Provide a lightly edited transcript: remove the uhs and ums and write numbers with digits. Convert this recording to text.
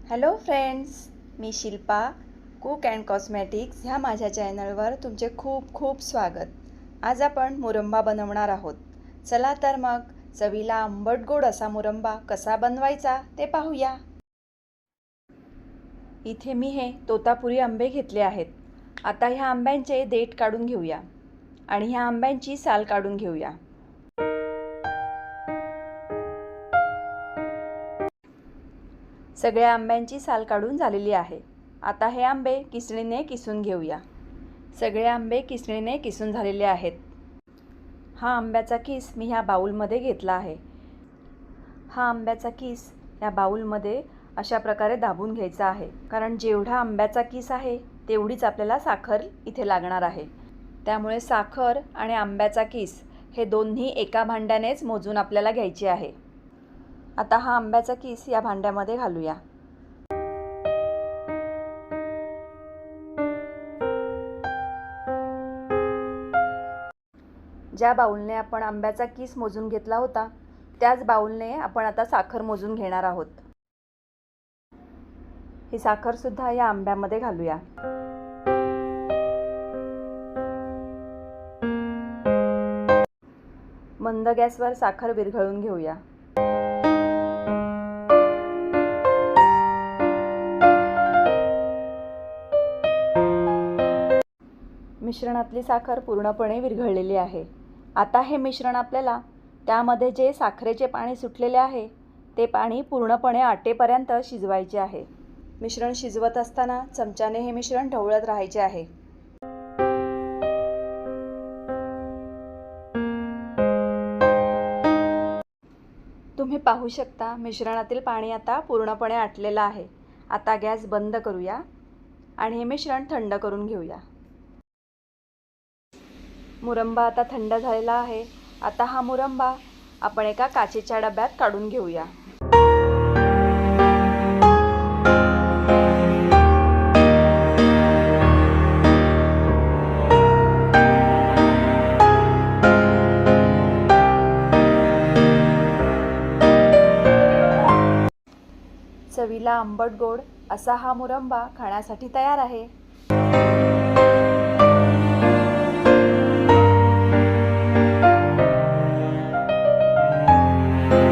Hello friends, me Shilpa cook and cosmetics ह्या माझ्या चॅनलवर तुमचे खूप खूप स्वागत। आज आपण मुरंबा बनवणार आहोत। चला तर मग चवीला आंबट गोड असा मुरंबा कसा बनवायचा ते पाहूया। इथे मी हे तोतापुरी आंबे घेतले आहेत। आता ह्या आंब्यांचे देठ काढून घेऊया आणि ह्या आंब्यांची साल काढून घेऊया। सगळ्या आंब्यांची साल काढून झालेली आहे। आता हे आंबे किसणीने किसून घेऊया। सगळे आंबे किसणीने किसून झालेले आहेत। हा आंब्याचा किस मी ह्या बाउलमध्ये घेतला आहे। हा आंब्याचा किस या बाउलमध्ये अशा प्रकारे दाबून घ्यायचा आहे, कारण जेवढा आंब्याचा किस आहे तेवढीच आपल्याला साखर इथे लागणार आहे। त्यामुळे साखर आणि आंब्याचा किस हे दोन्ही एका भांड्यानेच मोजून आपल्याला घ्यायचे आहे। आता हा आंब्याचा किस या भांड्यामध्ये घालूया। ज्या बाउलने आपण आंब्याचा किस मोजून घेतला होता त्याच बाउलने आपण आता साखर मोजून घेणार आहोत। ही साखर सुद्धा या आंब्यामध्ये घालूया। मंद गॅसवर साखर विरघळून घेऊया। मिश्रणातली साखर पूर्णपणे विरघळलेली आहे। आता हे मिश्रण आपल्याला त्यामध्ये जे साखरेचे पाणी सुटलेले आहे ते पाणी पूर्णपणे आटेपर्यंत शिजवायचे आहे। मिश्रण शिजवत असताना चमच्याने हे मिश्रण ढवळत राहायचे आहे। तुम्ही पाहू शकता मिश्रणातील पाणी आता पूर्णपणे आटलेलं आहे। आता गॅस बंद करूया आणि हे मिश्रण थंड करून घेऊया। मुरंबा आता थंड झालेला आहे। आता हा मुरंबा आपण एका काचेच्या डब्यात काढून घेऊया। चवीला आंबट गोड असा हा मुरंबा खाण्यासाठी तयार आहे।